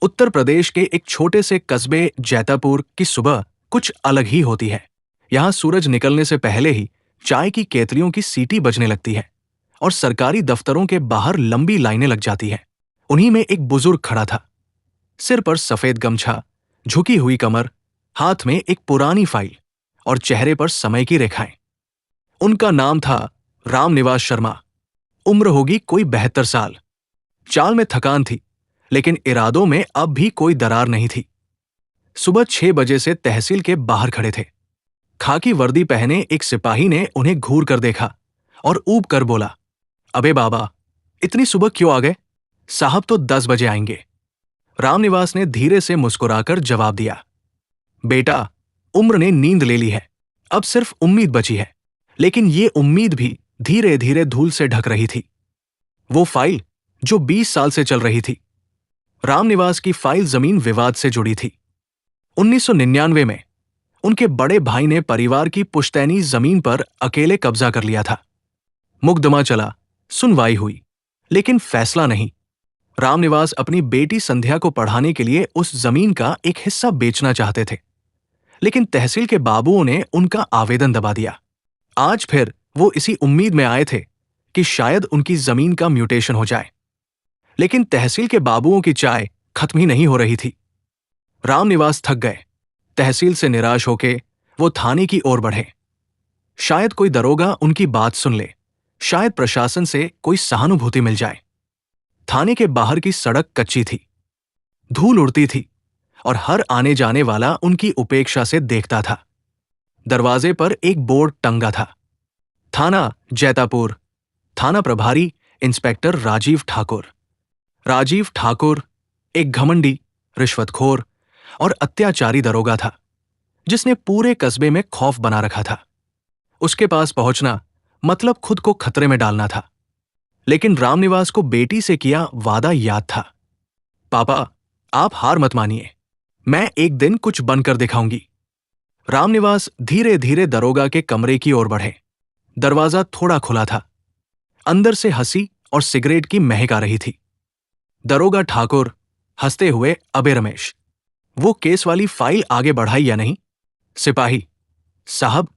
उत्तर प्रदेश के एक छोटे से कस्बे जैतापुर की सुबह कुछ अलग ही होती है। यहाँ सूरज निकलने से पहले ही चाय की केतलियों की सीटी बजने लगती है और सरकारी दफ्तरों के बाहर लंबी लाइनें लग जाती हैं। उन्हीं में एक बुजुर्ग खड़ा था, सिर पर सफेद गमछा, झुकी हुई कमर, हाथ में एक पुरानी फाइल और चेहरे पर समय की रेखाएं। उनका नाम था रामनिवास शर्मा। उम्र होगी कोई 72 साल। चाल में थकान थी, लेकिन इरादों में अब भी कोई दरार नहीं थी। सुबह 6 बजे से तहसील के बाहर खड़े थे। खाकी वर्दी पहने एक सिपाही ने उन्हें घूर कर देखा और ऊब कर बोला, अबे बाबा, इतनी सुबह क्यों आ गए? साहब तो 10 बजे आएंगे। रामनिवास ने धीरे से मुस्कुराकर जवाब दिया, बेटा, उम्र ने नींद ले ली है, अब सिर्फ उम्मीद बची है। लेकिन ये उम्मीद भी धीरे धीरे धूल से ढक रही थी। वो फाइल जो 20 साल से चल रही थी। रामनिवास की फाइल जमीन विवाद से जुड़ी थी। 1999 में उनके बड़े भाई ने परिवार की पुश्तैनी जमीन पर अकेले कब्जा कर लिया था। मुकदमा चला, सुनवाई हुई, लेकिन फैसला नहीं। रामनिवास अपनी बेटी संध्या को पढ़ाने के लिए उस जमीन का एक हिस्सा बेचना चाहते थे, लेकिन तहसील के बाबुओं ने उनका आवेदन दबा दिया। आज फिर वो इसी उम्मीद में आए थे कि शायद उनकी जमीन का म्यूटेशन हो जाए, लेकिन तहसील के बाबुओं की चाय खत्म ही नहीं हो रही थी। रामनिवास थक गए। तहसील से निराश होके वो थाने की ओर बढ़े। शायद कोई दरोगा उनकी बात सुन ले, शायद प्रशासन से कोई सहानुभूति मिल जाए। थाने के बाहर की सड़क कच्ची थी, धूल उड़ती थी और हर आने जाने वाला उनकी उपेक्षा से देखता था। दरवाजे पर एक बोर्ड टंगा था, थाना जैतापुर, थाना प्रभारी इंस्पेक्टर राजीव ठाकुर। राजीव ठाकुर एक घमंडी, रिश्वतखोर और अत्याचारी दरोगा था, जिसने पूरे कस्बे में खौफ बना रखा था। उसके पास पहुंचना मतलब खुद को खतरे में डालना था। लेकिन रामनिवास को बेटी से किया वादा याद था। पापा, आप हार मत मानिए, मैं एक दिन कुछ बनकर दिखाऊंगी। रामनिवास धीरे धीरे दरोगा के कमरे की ओर बढ़े। दरवाजा थोड़ा खुला था। अंदर से हंसी और सिगरेट की महक आ रही थी। दरोगा ठाकुर हंसते हुए, अबे रमेश, वो केस वाली फाइल आगे बढ़ाई या नहीं? सिपाही, साहब,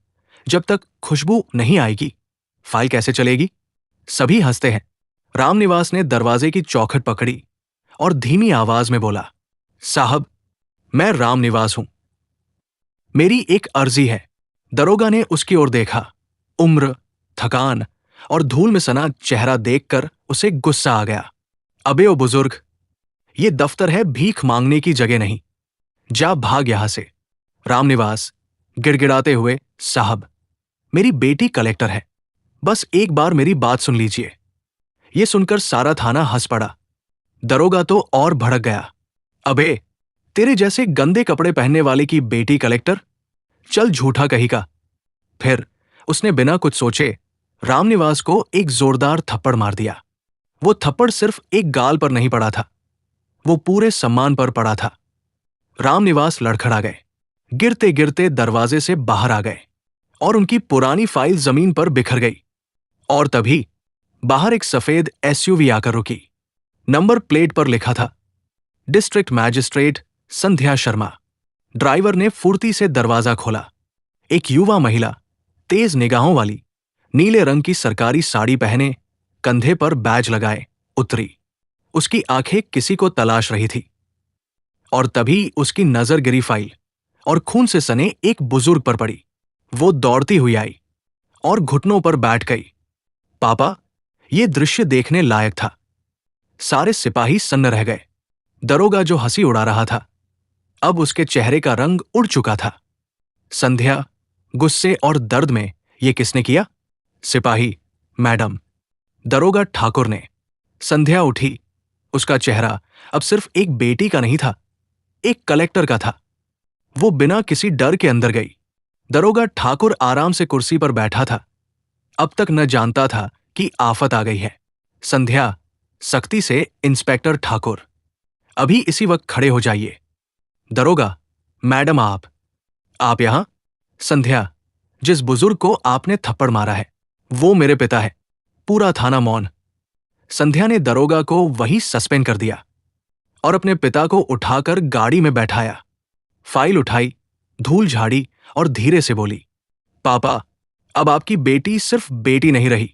जब तक खुशबू नहीं आएगी फाइल कैसे चलेगी? सभी हंसते हैं। रामनिवास ने दरवाजे की चौखट पकड़ी और धीमी आवाज में बोला, साहब, मैं रामनिवास हूं, मेरी एक अर्जी है। दरोगा ने उसकी ओर देखा। उम्र, थकान और धूल में सना चेहरा देखकर उसे गुस्सा आ गया। अबे ओ बुजुर्ग, ये दफ्तर है भीख मांगने की जगह नहीं, जा भाग यहां से। रामनिवास गिड़गिड़ाते हुए, साहब, मेरी बेटी कलेक्टर है, बस एक बार मेरी बात सुन लीजिए। ये सुनकर सारा थाना हंस पड़ा। दरोगा तो और भड़क गया, अबे, तेरे जैसे गंदे कपड़े पहनने वाले की बेटी कलेक्टर? चल झूठा कहीं का। फिर उसने बिना कुछ सोचे रामनिवास को एक जोरदार थप्पड़ मार दिया। वो थप्पड़ सिर्फ एक गाल पर नहीं पड़ा था, वो पूरे सम्मान पर पड़ा था। रामनिवास लड़खड़ा गए, गिरते गिरते दरवाजे से बाहर आ गए और उनकी पुरानी फाइल जमीन पर बिखर गई। और तभी बाहर एक सफेद एसयूवी आकर रुकी। नंबर प्लेट पर लिखा था, डिस्ट्रिक्ट मैजिस्ट्रेट संध्या शर्मा। ड्राइवर ने फुर्ती से दरवाजा खोला। एक युवा महिला, तेज निगाहों वाली, नीले रंग की सरकारी साड़ी पहने, कंधे पर बैज लगाए, उतरी। उसकी आंखें किसी को तलाश रही थी। और तभी उसकी नजर गिरी फाइल और खून से सने एक बुजुर्ग पर पड़ी। वो दौड़ती हुई आई और घुटनों पर बैठ गई। पापा, ये दृश्य देखने लायक था। सारे सिपाही सन्न रह गए। दरोगा जो हंसी उड़ा रहा था, अब उसके चेहरे का रंग उड़ चुका था। संध्या, गुस्से और दर्द में, ये किसने किया? सिपाही, मैडम। दरोगा ठाकुर ने। संध्या उठी। उसका चेहरा अब सिर्फ एक बेटी का नहीं था, एक कलेक्टर का था। वो बिना किसी डर के अंदर गई। दरोगा ठाकुर आराम से कुर्सी पर बैठा था। अब तक न जानता था कि आफत आ गई है। संध्या सख्ती से, इंस्पेक्टर ठाकुर, अभी इसी वक्त खड़े हो जाइए। दरोगा, मैडम, आप यहां? संध्या, जिस बुजुर्ग को आपने थप्पड़ मारा है वो मेरे पिता है। पूरा थाना मौन। संध्या ने दरोगा को वही सस्पेंड कर दिया। और अपने पिता को उठाकर गाड़ी में बैठाया। फाइल उठाई, धूल झाड़ी और धीरे से बोली, पापा, अब आपकी बेटी सिर्फ बेटी नहीं रही,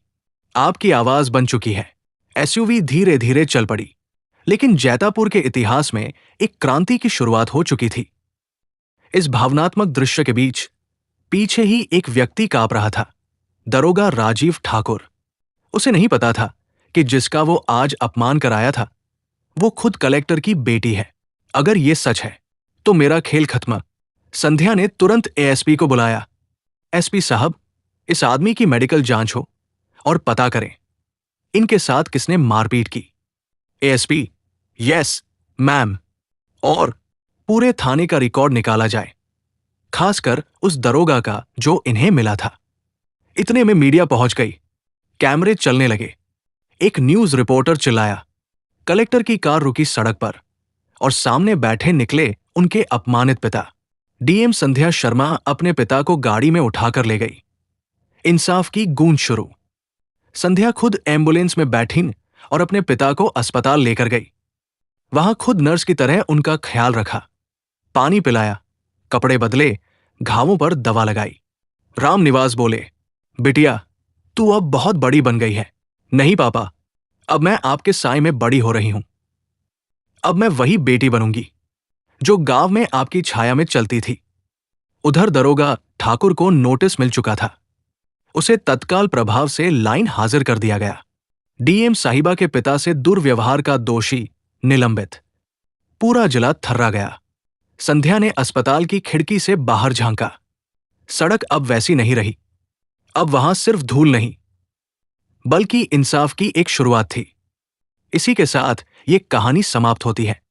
आपकी आवाज बन चुकी है। एसयूवी धीरे धीरे चल पड़ी, लेकिन जैतापुर के इतिहास में एक क्रांति की शुरुआत हो चुकी थी। इस भावनात्मक दृश्य के बीच पीछे ही एक व्यक्ति कांप रहा था, दरोगा राजीव ठाकुर। उसे नहीं पता था कि जिसका वो आज अपमान कराया था, वो खुद कलेक्टर की बेटी है। अगर ये सच है तो मेरा खेल खत्म। संध्या ने तुरंत एएसपी को बुलाया। एसपी साहब, इस आदमी की मेडिकल जांच हो और पता करें इनके साथ किसने मारपीट की। ASP, yes ma'am. और पूरे थाने का रिकॉर्ड निकाला जाए, खासकर उस दरोगा का जो इन्हें मिला था। इतने में मीडिया पहुंच गई, कैमरे चलने लगे। एक न्यूज रिपोर्टर चिल्लाया, कलेक्टर की कार रुकी सड़क पर और सामने बैठे निकले उनके अपमानित पिता। डीएम संध्या शर्मा अपने पिता को गाड़ी में उठाकर ले गई। इंसाफ की गूंज शुरू। संध्या खुद एम्बुलेंस में बैठी और अपने पिता को अस्पताल लेकर गई। वहां खुद नर्स की तरह उनका ख्याल रखा, पानी पिलाया, कपड़े बदले, घावों पर दवा लगाई। राम निवास बोले, बिटिया, तू अब बहुत बड़ी बन गई है। नहीं पापा, अब मैं आपके साए में बड़ी हो रही हूं। अब मैं वही बेटी बनूंगी जो गांव में आपकी छाया में चलती थी। उधर दरोगा ठाकुर को नोटिस मिल चुका था। उसे तत्काल प्रभाव से लाइन हाजिर कर दिया गया। डीएम साहिबा के पिता से दुर्व्यवहार का दोषी निलंबित। पूरा जिला थर्रा गया। संध्या ने अस्पताल की खिड़की से बाहर झांका। सड़क अब वैसी नहीं रही। अब वहां सिर्फ धूल नहीं, बल्कि इंसाफ की एक शुरुआत थी। इसी के साथ ये कहानी समाप्त होती है।